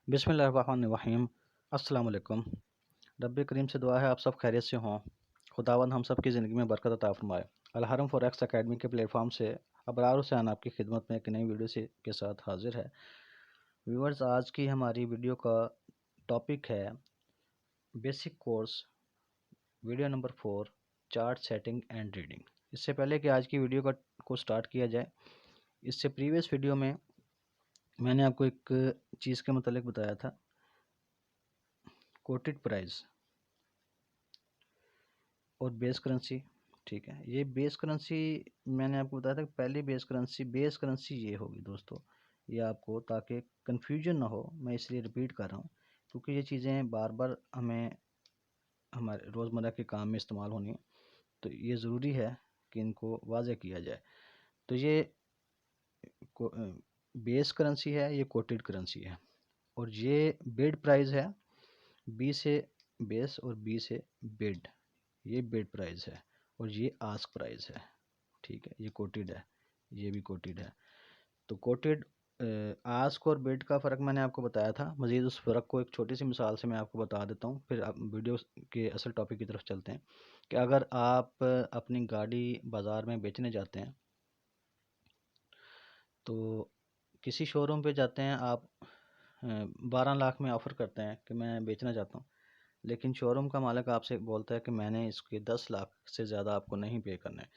बिस्मिल्लाहिर्रहमानिर्रहीम। अस्सलाम वालेकुम। रब्बे करीम से दुआ है आप सब खैरियत से हों। खुदावंद हम सब की ज़िंदगी में बरकत अता फरमाए। अलहरम फॉरेक्स एकेडमी के प्लेटफॉर्म से अबरार हुसैन आपकी खिदमत में एक नई वीडियो से के साथ हाजिर है। व्यूअर्स, आज की हमारी वीडियो का टॉपिक है basic course video number 4, chart setting and reading. इससे पहले कि आज की वीडियो को स्टार्ट किया जाए, इससे प्रीवियस वीडियो में मैंने आपको एक चीज़ के मतलब बताया था, कोटेड प्राइस और बेस करेंसी। ठीक है, ये बेस करेंसी मैंने आपको बताया था कि पहली बेस करेंसी ये होगी दोस्तों। ये आपको, ताकि कन्फ्यूजन ना हो, मैं इसलिए रिपीट कर रहा हूँ क्योंकि ये चीज़ें बार बार हमें हमारे रोज़मर्रा के काम में इस्तेमाल होनी है, तो ये ज़रूरी है कि इनको वाज़ेह किया जाए। तो ये बेस करेंसी है, ये कोटेड करेंसी है, और ये बिड प्राइस है। बी से बेस और बी से बिड, ये बिड प्राइस है, और ये आस्क प्राइस है। ठीक है, ये कोटेड है, ये भी कोटेड है। तो कोटेड आस्क और बिड का फ़र्क मैंने आपको बताया था। मज़ीद उस फ़र्क को एक छोटी सी मिसाल से मैं आपको बता देता हूँ, फिर आप वीडियो के असल टॉपिक की तरफ चलते हैं। कि अगर आप अपनी गाड़ी बाज़ार में बेचने जाते हैं, तो किसी शोरूम पे जाते हैं आप, 12 लाख में ऑफ़र करते हैं कि मैं बेचना चाहता हूँ, लेकिन शोरूम का मालिक आपसे बोलता है कि मैंने इसके 10 लाख से ज़्यादा आपको नहीं पे करना है।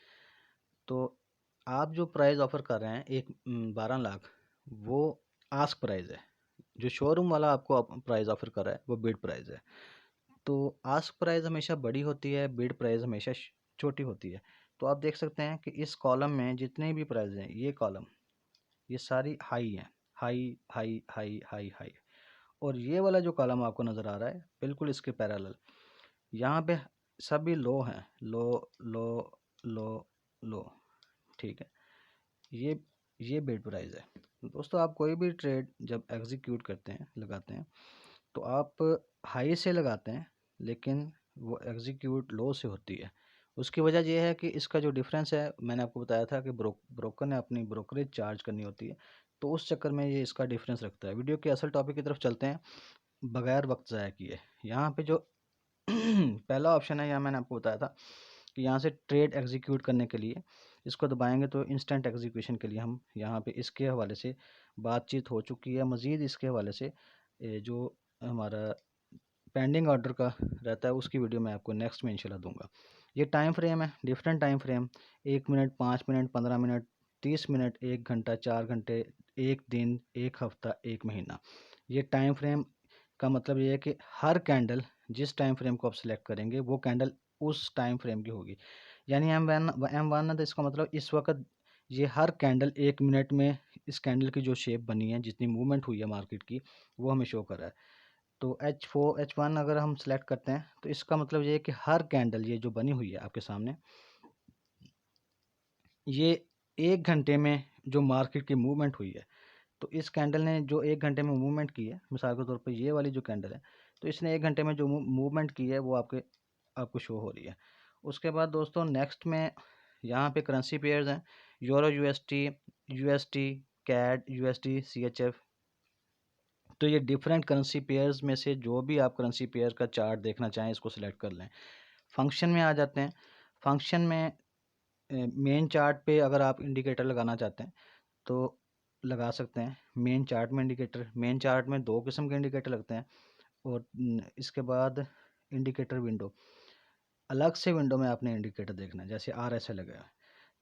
तो आप जो प्राइस ऑफ़र कर रहे हैं, 12 लाख, वो आस्क प्राइस है। जो शोरूम वाला आपको प्राइस ऑफ़र कर रहा है, वो बिड प्राइस है। तो आस्क प्राइस हमेशा बड़ी होती है, बिड प्राइस हमेशा छोटी होती है। तो आप देख सकते हैं कि इस कॉलम में जितने भी प्राइस हैं, ये कॉलम, ये सारी हाई हैं। High high high high high. और ये वाला जो कॉलम आपको नज़र आ रहा है, बिल्कुल इसके पैरेलल, यहाँ पे सभी लो हैं। लो लो लो लो। ठीक है, ये ये बिड प्राइस है। दोस्तों, आप कोई भी ट्रेड जब एग्जीक्यूट करते हैं, लगाते हैं, तो आप हाई से लगाते हैं, लेकिन वो एग्जीक्यूट लो से होती है। उसकी वजह यह है कि इसका जो डिफरेंस है, मैंने आपको बताया था कि ब्रोकर ने अपनी ब्रोकरेज चार्ज करनी होती है, तो उस चक्कर में ये इसका डिफरेंस रखता है। वीडियो के असल टॉपिक की तरफ चलते हैं बगैर वक्त ज़ाया किए। यहाँ पे जो पहला ऑप्शन है, यहाँ मैंने आपको बताया था कि यहाँ से ट्रेड एग्जीक्यूट करने के लिए इसको दबाएंगे तो इंस्टेंट एग्जीक्यूशन के लिए हम यहाँ पे इसके हवाले से बातचीत हो चुकी है। मज़ीद इसके हवाले से जो हमारा पेंडिंग ऑर्डर का रहता है, उसकी वीडियो मैं आपको नेक्स्ट में इंशाल्लाह दूंगा। ये टाइम फ्रेम है, different time frame, 1 minute, 5 minute, 15 minute, 30 minute, 1 घंटा, 4 घंटे, 1 दिन, 1 हफ्ता, 1 महीना। ये टाइम फ्रेम का मतलब ये है कि हर कैंडल, जिस टाइम फ्रेम को आप सिलेक्ट करेंगे, वो कैंडल उस टाइम फ्रेम की होगी। यानी M1 है, तो इसका मतलब इस वक्त ये हर कैंडल 1 मिनट में इस कैंडल की जो शेप बनी है, जितनी मूवमेंट हुई है मार्केट की, वो हमें शो कर रहा है। तो H1 अगर हम सेलेक्ट करते हैं, तो इसका मतलब ये है कि हर कैंडल ये जो बनी हुई है आपके सामने, ये 1 घंटे में जो मार्केट की मूवमेंट हुई है, तो इस कैंडल ने जो 1 घंटे में मूवमेंट की है, मिसाल के तौर पर ये वाली जो कैंडल है, तो इसने 1 घंटे में जो मूवमेंट की है, वो आपको शो हो रही है। उसके बाद दोस्तों, नेक्स्ट में यहाँ पे करेंसी पेयर्स हैं, euro USD, USD CAD, USD CHF. तो ये डिफरेंट करेंसी पेयर्स में से जो भी आप करेंसी पेयर का चार्ट देखना चाहें, इसको सिलेक्ट कर लें। फंक्शन में आ जाते हैं। फंक्शन में मेन चार्ट पे अगर आप इंडिकेटर लगाना चाहते हैं, तो लगा सकते हैं। मेन चार्ट में 2 किस्म के इंडिकेटर लगते हैं। और इसके बाद इंडिकेटर विंडो, अलग से विंडो में आपने इंडिकेटर देखना है, जैसे RSI लगा है।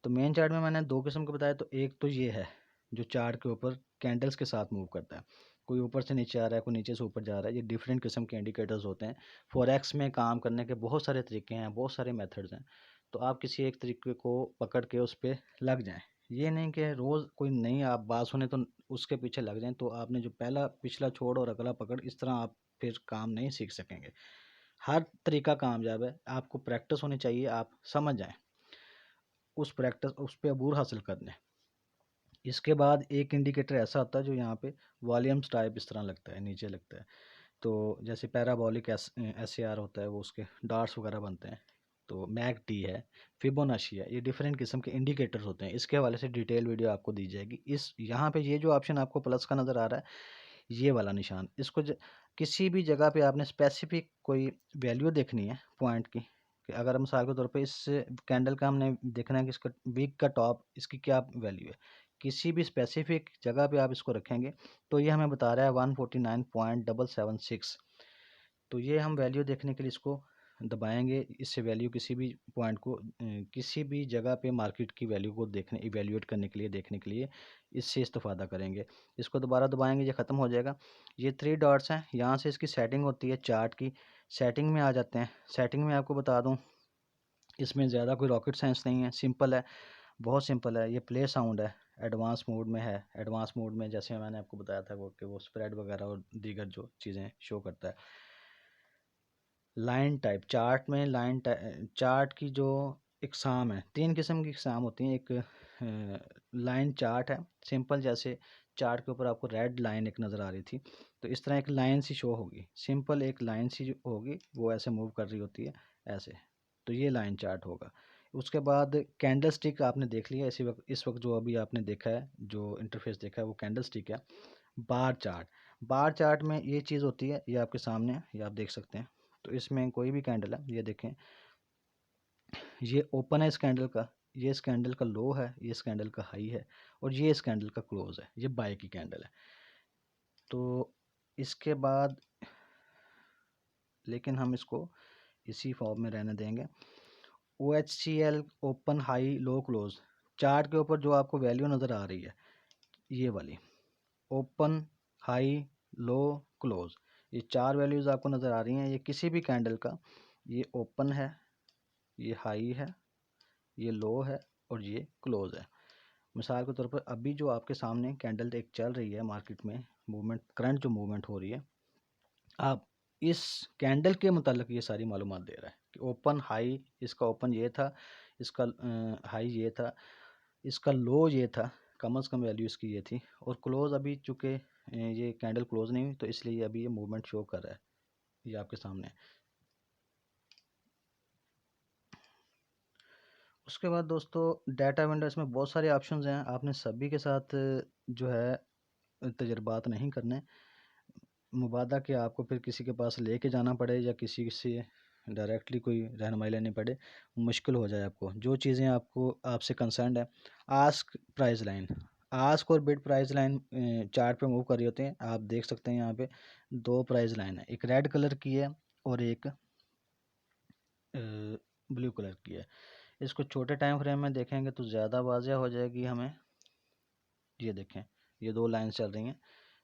तो मेन चार्ट में मैंने 2 किस्म के बताया। तो एक तो ये है जो चार्ट के ऊपर कैंडल्स के साथ मूव करता है, कोई ऊपर से नीचे आ रहा है, कोई नीचे से ऊपर जा रहा है। ये डिफरेंट किस्म के इंडिकेटर्स होते हैं। फॉरेक्स में काम करने के बहुत सारे तरीके हैं, बहुत सारे मेथड्स हैं। तो आप किसी एक तरीके को पकड़ के उस पर लग जाएं। ये नहीं कि रोज़ कोई नई आप बात सुने तो उसके पीछे लग जाएं। तो आपने जो पहला पिछला छोड़ और अगला पकड़, इस तरह आप फिर काम नहीं सीख सकेंगे। हर तरीका कामयाब है, आपको प्रैक्टिस होनी चाहिए, आप समझ जाएं, उस पर अबूर हासिल कर लें। इसके बाद एक इंडिकेटर ऐसा होता है जो यहाँ पे वॉल्यूम्स टाइप इस तरह लगता है, नीचे लगता है। तो जैसे पैराबोलिक SAR होता है, वो उसके डार्ट्स वगैरह बनते हैं। तो मैकडी है, फिबोनाची है, ये डिफरेंट किस्म के इंडिकेटर्स होते हैं। इसके हवाले से डिटेल वीडियो आपको दी जाएगी। इस यहाँ पे ये जो ऑप्शन आपको प्लस का नज़र आ रहा है, ये वाला निशान, इसको किसी भी जगह पे आपने स्पेसिफिक कोई वैल्यू देखनी है पॉइंट की, कि अगर मिसाल के तौर पे इस कैंडल का हमने देखना है कि इसका वीक का टॉप इसकी क्या वैल्यू है, किसी भी स्पेसिफिक जगह पे आप इसको रखेंगे तो ये हमें बता रहा है 149.776। तो ये हम वैल्यू देखने के लिए इसको दबाएंगे, इससे वैल्यू किसी भी पॉइंट को किसी भी जगह पे मार्केट की वैल्यू को देखने इवेल्युएट करने के लिए देखने के लिए इससे इस्तेफादा करेंगे। इसको दोबारा दबाएंगे, ये ख़त्म हो जाएगा। ये 3 डॉट्स हैं, यहाँ से इसकी सेटिंग होती है चार्ट की। सेटिंग में आ जाते हैं। सेटिंग में आपको बता दूँ, इसमें ज़्यादा कोई रॉकेट साइंस नहीं है, सिंपल है, बहुत सिंपल है। ये प्ले साउंड है, एडवांस मोड में है। एडवांस मोड में जैसे मैंने आपको बताया था वो कि वो स्प्रेड वगैरह और दीगर जो चीज़ें शो करता है। लाइन टाइप, चार्ट में लाइन चार्ट की जो इकसाम है, 3 किस्म की इकसाम होती हैं। एक लाइन चार्ट है, सिंपल, जैसे चार्ट के ऊपर आपको रेड लाइन एक नज़र आ रही थी, तो इस तरह एक लाइन सी शो होगी, सिंपल एक लाइन सी होगी, वो ऐसे मूव कर रही होती है ऐसे, तो ये लाइन चार्ट होगा। उसके बाद कैंडल स्टिक आपने देख लिया, इस वक्त जो अभी आपने देखा है, जो इंटरफेस देखा है वो कैंडल स्टिक है। बार चार्ट, बार चार्ट में ये चीज़ होती है, ये आपके सामने है, ये आप देख सकते हैं। तो इसमें कोई भी कैंडल है, ये देखें, ये ओपन है इस कैंडल का, ये इस कैंडल का लो है, ये इस कैंडल का हाई है, और ये इस कैंडल का क्लोज है, ये बाय की कैंडल है। तो इसके बाद लेकिन हम इसको इसी फॉर्म में रहने देंगे। OHCL open high low close, chart के ऊपर जो आपको वैल्यू नज़र आ रही है ये वाली, ओपन हाई लो क्लोज, ये 4 वैल्यूज़ आपको नज़र आ रही हैं। ये किसी भी कैंडल का, ये ओपन है, ये हाई है, ये लो है, और ये क्लोज है। मिसाल के तौर पर अभी जो आपके सामने कैंडल एक चल रही है मार्केट में, मूवमेंट, करंट जो मूवमेंट हो रही है, आप इस कैंडल के मुतालिक ये सारी मालूमात दे रहा है कि ओपन हाई, इसका ओपन ये था, इसका हाई ये था, इसका लो ये था, कम से कम वैल्यू इसकी ये थी, और क्लोज अभी चूँकि ये कैंडल क्लोज नहीं हुई तो इसलिए अभी ये मूवमेंट शो कर रहा है, ये आपके सामने। उसके बाद दोस्तों डाटा विंडो, इसमें बहुत सारे ऑप्शंस हैं, आपने सभी के साथ जो है तजर्बात नहीं करने, मुबादा कि आपको फिर किसी के पास लेके जाना पड़े या किसी से डायरेक्टली कोई रहनुमाई लेनी पड़े, मुश्किल हो जाए आपको। जो चीज़ें आपको आपसे कंसर्न है, आस्क प्राइस लाइन, आस्क और बिड प्राइस लाइन चार्ट पे मूव कर रही होते हैं। आप देख सकते हैं यहाँ पे 2 प्राइस लाइन है, एक रेड कलर की है और एक ब्लू कलर की है। इसको छोटे टाइम फ्रेम में देखेंगे तो ज़्यादा वाज़ह हो जाएगी हमें। ये देखें, ये 2 लाइन चल रही हैं,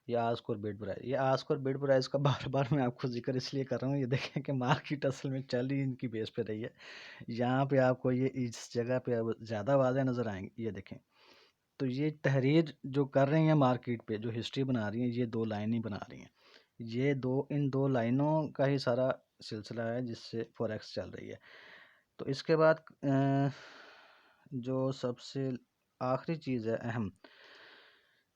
ये आस्क और बिड प्राइस, ये आस्क और बिड प्राइस का बार बार मैं आपको जिक्र इसलिए कर रहा हूँ, ये देखें कि मार्केट असल में चल ही इनकी बेस पे रही है। यहाँ पे आपको ये इस जगह पे अब ज़्यादा वाज़ह नज़र आएंगे, ये देखें। तो ये तहरीर जो कर रही हैं मार्केट पे, जो हिस्ट्री बना रही हैं, ये 2 लाइन ही बना रही हैं। ये इन 2 लाइनों का ही सारा सिलसिला है जिससे फॉरेक्स चल रही है। तो इसके बाद जो सबसे आखिरी चीज़ है अहम,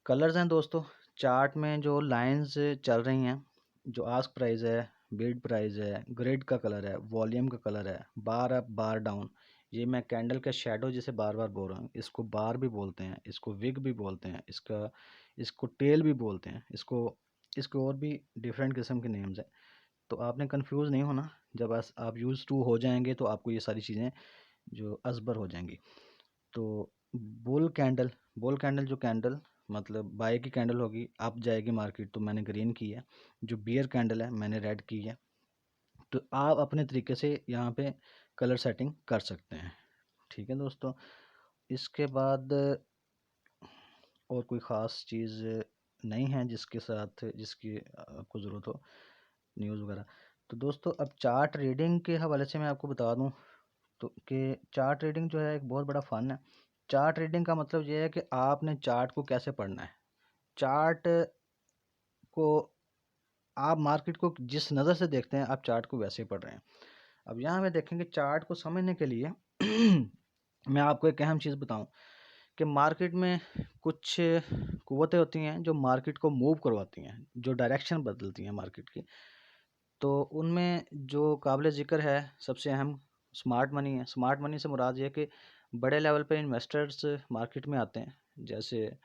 कलर्स हैं दोस्तों। चार्ट में जो लाइंस चल रही हैं, जो आस्क प्राइस है, बिड प्राइस है, ग्रिड का कलर है, वॉल्यूम का कलर है, बार अप बार डाउन, ये मैं कैंडल का शेडो जिसे बार बार बोल रहा हूँ, इसको बार भी बोलते हैं, इसको विग भी बोलते हैं, इसको टेल भी बोलते हैं, इसको और भी डिफरेंट किस्म के नेम्स हैं। तो आपने कंफ्यूज नहीं होना, जब आप यूज़ टू हो जाएंगे तो आपको ये सारी चीज़ें जो अजबर हो जाएंगी। तो बुल कैंडल, जो कैंडल मतलब बाय की कैंडल होगी, अप जाएगी मार्केट, तो मैंने ग्रीन की है। जो बियर कैंडल है मैंने रेड की है। तो आप अपने तरीके से यहाँ पे कलर सेटिंग कर सकते हैं। ठीक है दोस्तों, इसके बाद और कोई ख़ास चीज़ नहीं है जिसकी आपको ज़रूरत हो, न्यूज़ वगैरह। तो दोस्तों अब चार्ट रीडिंग के हवाले से मैं आपको बता दूं तो कि चार्ट रीडिंग जो है एक बहुत बड़ा फ़न है। चार्ट रीडिंग का मतलब ये है कि आपने चार्ट को कैसे पढ़ना है। चार्ट को आप मार्केट को जिस नज़र से देखते हैं, आप चार्ट को वैसे ही पढ़ रहे हैं। अब यहाँ पे देखेंगे, चार्ट को समझने के लिए मैं आपको एक अहम चीज़ बताऊं कि मार्केट में कुछ कुव्वतें होती हैं जो मार्केट को मूव करवाती हैं, जो डायरेक्शन बदलती हैं मार्केट की। तो उनमें जो काबिल ज़िक्र है, सबसे अहम स्मार्ट मनी है। स्मार्ट मनी से मुराद ये है कि बड़े लेवल पे इन्वेस्टर्स मार्केट में आते हैं, जैसे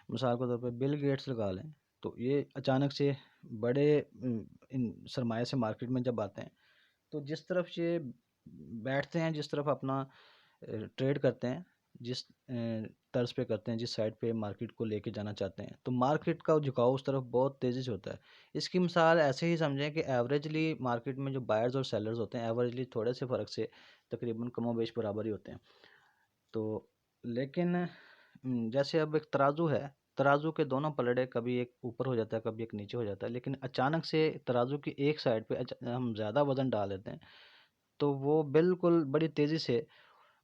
मिसाल के तौर पे बिल गेट्स लगा लें, तो ये अचानक से बड़े इन सरमाए से मार्केट में जब आते हैं, तो जिस तरफ ये बैठते हैं, जिस तरफ अपना ट्रेड करते हैं, जिस तर्ज पे करते हैं, जिस साइड पे मार्केट को लेके जाना चाहते हैं, तो मार्केट का झुकाव उस तरफ बहुत तेज़ी से होता है। इसकी मिसाल ऐसे ही समझें कि एवरेजली मार्केट में जो बायर्स और सेलर्स होते हैं, एवरेजली थोड़े से फ़र्क से तकरीबन कमोबेश बराबर ही होते हैं। तो लेकिन जैसे अब एक तराजू है, तराजू के दोनों पलड़े कभी एक ऊपर हो जाता है, कभी एक नीचे हो जाता है, लेकिन अचानक से तराजू की एक साइड पे हम ज़्यादा वज़न डाल देते हैं, तो वो बिल्कुल बड़ी तेज़ी से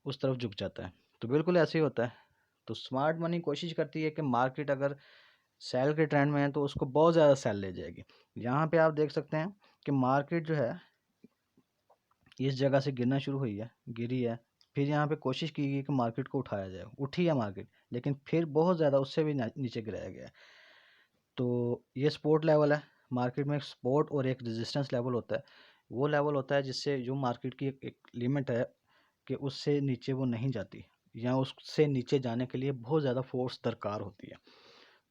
उस तरफ झुक जाता है। तो बिल्कुल ऐसे ही होता है। तो स्मार्ट मनी कोशिश करती है कि मार्केट अगर सेल के ट्रेंड में है तो उसको बहुत ज़्यादा सेल ले जाएगी। यहाँ पे आप देख सकते हैं कि मार्केट जो है इस जगह से गिरना शुरू हुई है, गिरी है। फिर यहाँ पे कोशिश की गई कि मार्केट को उठाया जाए, उठी है मार्केट, लेकिन फिर बहुत ज़्यादा उससे भी नीचे गिराया गया है। तो ये सपोर्ट लेवल है। मार्केट में एक सपोर्ट और एक रेजिस्टेंस लेवल होता है। वो लेवल होता है जिससे जो मार्केट की एक लिमिट है कि उससे नीचे वो नहीं जाती, या उससे नीचे जाने के लिए बहुत ज़्यादा फोर्स दरकार होती है।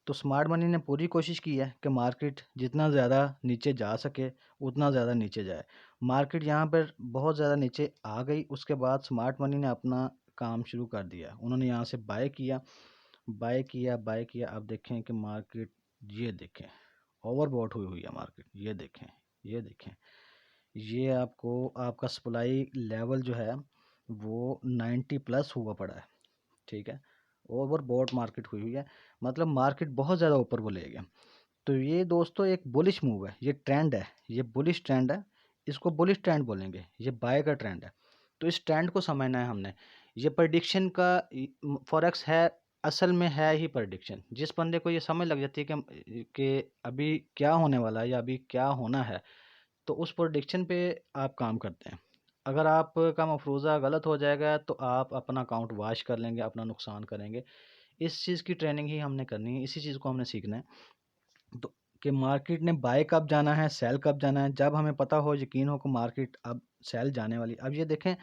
तो स्मार्ट मनी ने पूरी कोशिश की है कि मार्केट जितना ज़्यादा नीचे जा सके उतना ज़्यादा नीचे जाए। मार्केट यहाँ पर बहुत ज़्यादा नीचे आ गई, उसके बाद स्मार्ट मनी ने अपना काम शुरू कर दिया। उन्होंने यहाँ से बाय किया, बाय किया, बाय किया। अब देखें कि मार्केट, ये देखें ओवरबॉट हुई हुई है मार्केट, ये देखें, ये देखें। ये आपको आपका सप्लाई लेवल जो है वो 90 प्लस हुआ पड़ा है, ठीक है। ओवरबॉट मार्केट हुई हुई है, मतलब मार्केट बहुत ज़्यादा ऊपर को ले गया। तो ये दोस्तों एक बुलिश मूव है, ये ट्रेंड है, ये बुलिश ट्रेंड है। इसको बुलिश ट्रेंड बोलेंगे, ये बाय का ट्रेंड है। तो इस ट्रेंड को समझना है हमने। ये प्रडिक्शन का फॉरेक्स है, असल में है ही प्रडिक्शन। जिस बंदे को ये समझ लग जाती है कि अभी क्या होने वाला है या अभी क्या होना है, तो उस प्रोडिक्शन पे आप काम करते हैं। अगर आपका मफरूज़ा गलत हो जाएगा तो आप अपना अकाउंट वॉश कर लेंगे, अपना नुकसान करेंगे। इस चीज़ की ट्रेनिंग ही हमने करनी है, इसी चीज़ को हमने सीखना है। तो कि मार्केट ने बाय कब जाना है, सेल कब जाना है, जब हमें पता हो, यकीन हो कि मार्केट अब सेल जाने वाली। अब ये देखें,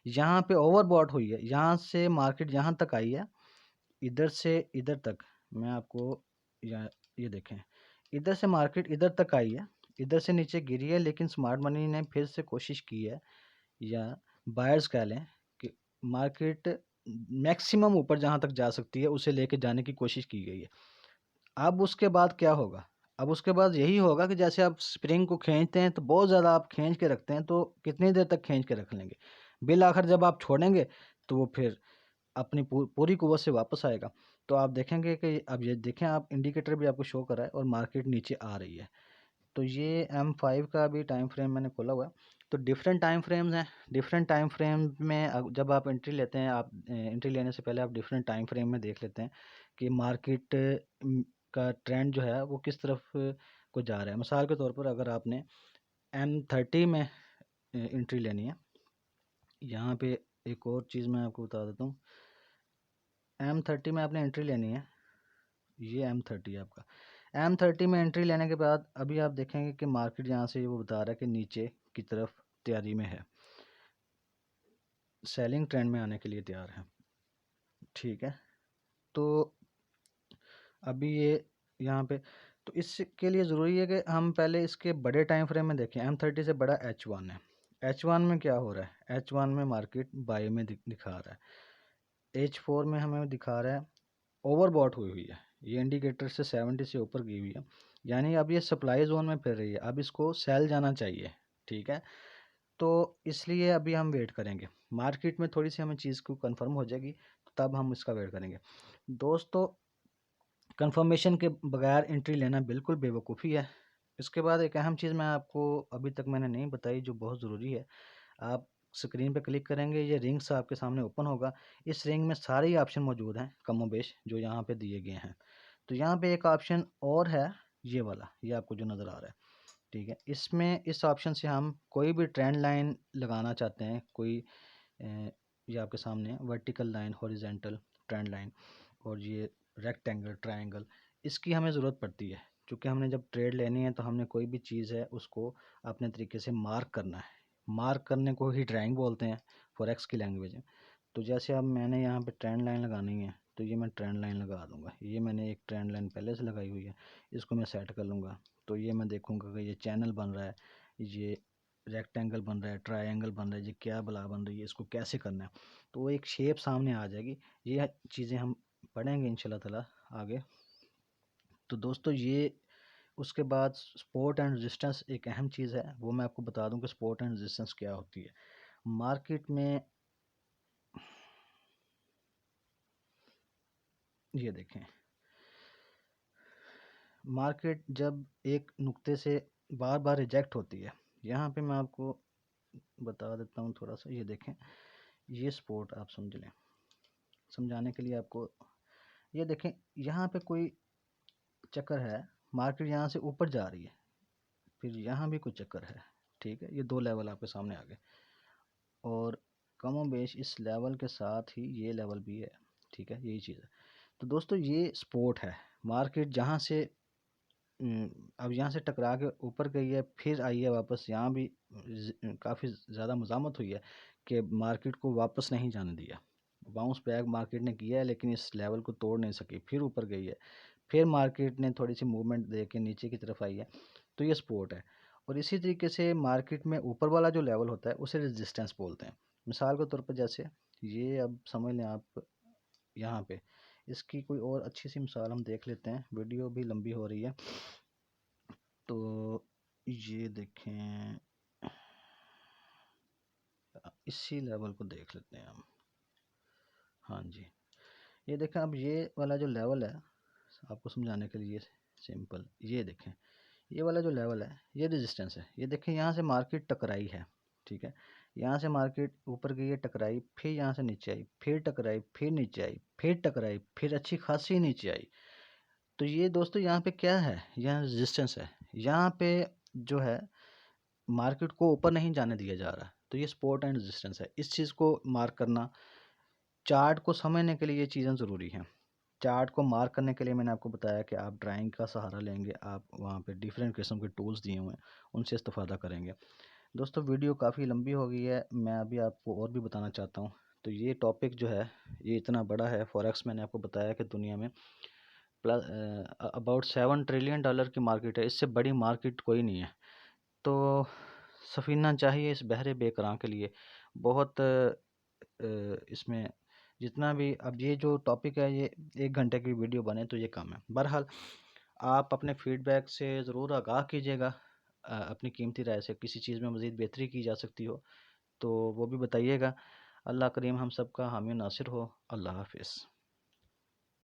यहाँ पे ओवरबॉट हुई है, यहाँ से मार्केट यहाँ तक आई है, इधर से इधर तक। मैं आपको या ये देखें, इधर से मार्केट इधर तक आई है, इधर से नीचे गिरी है, लेकिन स्मार्ट मनी ने फिर से कोशिश की है, या बायर्स कह लें, कि मार्केट मैक्सिमम ऊपर जहाँ तक जा सकती है उसे लेके जाने की कोशिश की गई है। अब उसके बाद क्या होगा? अब उसके बाद यही होगा कि जैसे आप स्प्रिंग को खींचते हैं तो बहुत ज़्यादा आप खींच के रखते हैं, तो कितनी देर तक खींच के रख लेंगे? बिल आखिर जब आप छोड़ेंगे तो वो फिर अपनी पूरी कुव्वत से वापस आएगा। तो आप देखेंगे कि अब ये देखें, आप इंडिकेटर भी आपको शो कर रहा है और मार्केट नीचे आ रही है। तो ये M5 का भी टाइम फ्रेम मैंने खोला हुआ है। तो डिफरेंट टाइम फ्रेम्स हैं। डिफरेंट टाइम फ्रेम में जब आप एंट्री लेते हैं, आप एंट्री लेने से पहले आप डिफरेंट टाइम फ्रेम में देख लेते हैं कि मार्केट का ट्रेंड जो है वो किस तरफ को जा रहा है। मिसाल के तौर पर अगर आपने M30 में एंट्री लेनी है, यहाँ पे एक और चीज़ मैं आपको बता देता हूँ। M30 में आपने एंट्री लेनी है, ये M30 है आपका। M30 में एंट्री लेने के बाद अभी आप देखेंगे कि मार्केट यहाँ से वो बता रहा है कि नीचे की तरफ तैयारी में है, सेलिंग ट्रेंड में आने के लिए तैयार है, ठीक है। तो अभी ये यहाँ पे, तो इसके लिए ज़रूरी है कि हम पहले इसके बड़े टाइम फ्रेम में देखें। M30 से बड़ा H1 है। H1 में क्या हो रहा है? H1 में मार्केट बाय में दिखा रहा है। H4 में हमें दिखा रहा है ओवरबॉट हुई हुई है, ये इंडिकेटर से 70 से ऊपर गई हुई है, यानी अब ये सप्लाई जोन में फिर रही है, अब इसको सेल जाना चाहिए, ठीक है। तो इसलिए अभी हम वेट करेंगे, मार्केट में थोड़ी सी हमें चीज़ को कंफर्म हो जाएगी, तो तब हम इसका वेट करेंगे। दोस्तों, कंफर्मेशन के बगैर एंट्री लेना बिल्कुल बेवकूफ़ी है। इसके बाद एक अहम चीज़ मैं आपको अभी तक मैंने नहीं बताई, जो बहुत ज़रूरी है। आप स्क्रीन पे क्लिक करेंगे, ये रिंग्स आपके सामने ओपन होगा। इस रिंग में सारे ही ऑप्शन मौजूद हैं कमोबेश जो यहाँ पे दिए गए हैं। तो यहाँ पे एक ऑप्शन और है, ये वाला, ये आपको जो नज़र आ रहा है, ठीक है। इसमें इस ऑप्शन से हम कोई भी ट्रेंड लाइन लगाना चाहते हैं, कोई ये आपके सामने vertical line, horizontal trend line, और ये रेक्टेंगल, ट्रायंगल, इसकी हमें ज़रूरत पड़ती है। क्योंकि हमने जब ट्रेड लेनी है तो हमने कोई भी चीज़ है उसको अपने तरीके से मार्क करना है। मार्क करने को ही ड्राइंग बोलते हैं फॉरेक्स की लैंग्वेज में। तो जैसे अब मैंने यहाँ पे ट्रेंड लाइन लगानी है, तो ये मैं ट्रेंड लाइन लगा दूंगा। ये मैंने एक ट्रेंड लाइन पहले से लगाई हुई है, इसको मैं सेट कर लूँगा। तो ये मैं देखूँगा कि ये चैनल बन रहा है, ये रेक्टेंगल बन रहा है, ट्रायंगल बन रहा है, ये क्या बला बन रही है, इसको कैसे करना है। तो वो एक शेप सामने आ जाएगी। ये चीज़ें हम पढ़ेंगे इंशाल्लाह ताला आगे। तो दोस्तों ये उसके बाद सपोर्ट एंड रेजिस्टेंस एक अहम चीज़ है, वो मैं आपको बता दूं कि सपोर्ट एंड रेजिस्टेंस क्या होती है। मार्केट में ये देखें, मार्केट जब एक नुक्ते से बार बार रिजेक्ट होती है, यहाँ पे मैं आपको बता देता हूँ थोड़ा सा। ये देखें, ये सपोर्ट आप समझ लें, समझाने के लिए आपको। ये देखें, यहाँ पे कोई चक्कर है, मार्केट यहाँ से ऊपर जा रही है, फिर यहाँ भी कोई चक्कर है, ठीक है। ये दो लेवल आपके सामने आ गए, और कमो बेश इस लेवल के साथ ही ये लेवल भी है, ठीक है, यही चीज़ है। तो दोस्तों ये सपोर्ट है। मार्केट जहाँ से अब यहाँ से टकरा के ऊपर गई है, फिर आई है वापस, यहाँ भी काफ़ी ज़्यादा मज़ामत हुई है कि मार्केट को वापस नहीं जाने दिया। बाउंस बैक मार्केट ने किया है, लेकिन इस लेवल को तोड़ नहीं सकी, फिर ऊपर गई है, फिर मार्केट ने थोड़ी सी मूवमेंट दे के नीचे की तरफ आई है। तो ये सपोर्ट है। और इसी तरीके से मार्केट में ऊपर वाला जो लेवल होता है उसे रेजिस्टेंस बोलते हैं। मिसाल के तौर पर जैसे ये, अब समझ लें आप, यहाँ पे इसकी कोई और अच्छी सी मिसाल हम देख लेते हैं, वीडियो भी लंबी हो रही है। तो ये देखें, इसी लेवल को देख लेते हैं हम। हाँ जी, ये देखें, अब ये वाला जो लेवल है, आपको समझाने के लिए सिंपल, ये देखें, ये वाला जो लेवल है ये रेजिस्टेंस है। ये देखें, यहाँ से मार्केट टकराई है, ठीक है, यहाँ से मार्केट ऊपर गई है, टकराई, फिर यहाँ से नीचे आई, फिर टकराई, फिर नीचे आई, फिर टकराई, फिर अच्छी खासी नीचे आई। तो ये दोस्तों यहाँ पे क्या है, यहाँ रेजिस्टेंस है। यहाँ पे जो है मार्केट को ऊपर नहीं जाने दिया जा रहा। तो ये सपोर्ट एंड रेजिस्टेंस है। इस चीज़ को मार्क करना, चार्ट को समझने के लिए ये चीज़ें ज़रूरी हैं। चार्ट को मार्क करने के लिए मैंने आपको बताया कि आप ड्राइंग का सहारा लेंगे, आप वहाँ पे डिफरेंट किस्म के टूल्स दिए हुए हैं, उनसे इस्तेफादा करेंगे। दोस्तों वीडियो काफ़ी लंबी हो गई है, मैं अभी आपको और भी बताना चाहता हूँ। तो ये टॉपिक जो है ये इतना बड़ा है। फॉरेक्स मैंने आपको बताया कि दुनिया में प्लस अबाउट $7 ट्रिलियन की मार्केट है, इससे बड़ी मार्केट कोई नहीं है। तो सफ़ीना चाहिए इस बहरे बेकरां के लिए। बहुत इसमें जितना भी, अब ये जो टॉपिक है ये 1 घंटे की वीडियो बने तो ये कम है। बहरहाल आप अपने फीडबैक से ज़रूर आगाह कीजिएगा। अपनी कीमती राय से किसी चीज़ में मज़ीद बेहतरी की जा सकती हो तो वो भी बताइएगा। अल्लाह करीम हम सब का हामी नासिर हो। अल्लाह हाफिज़।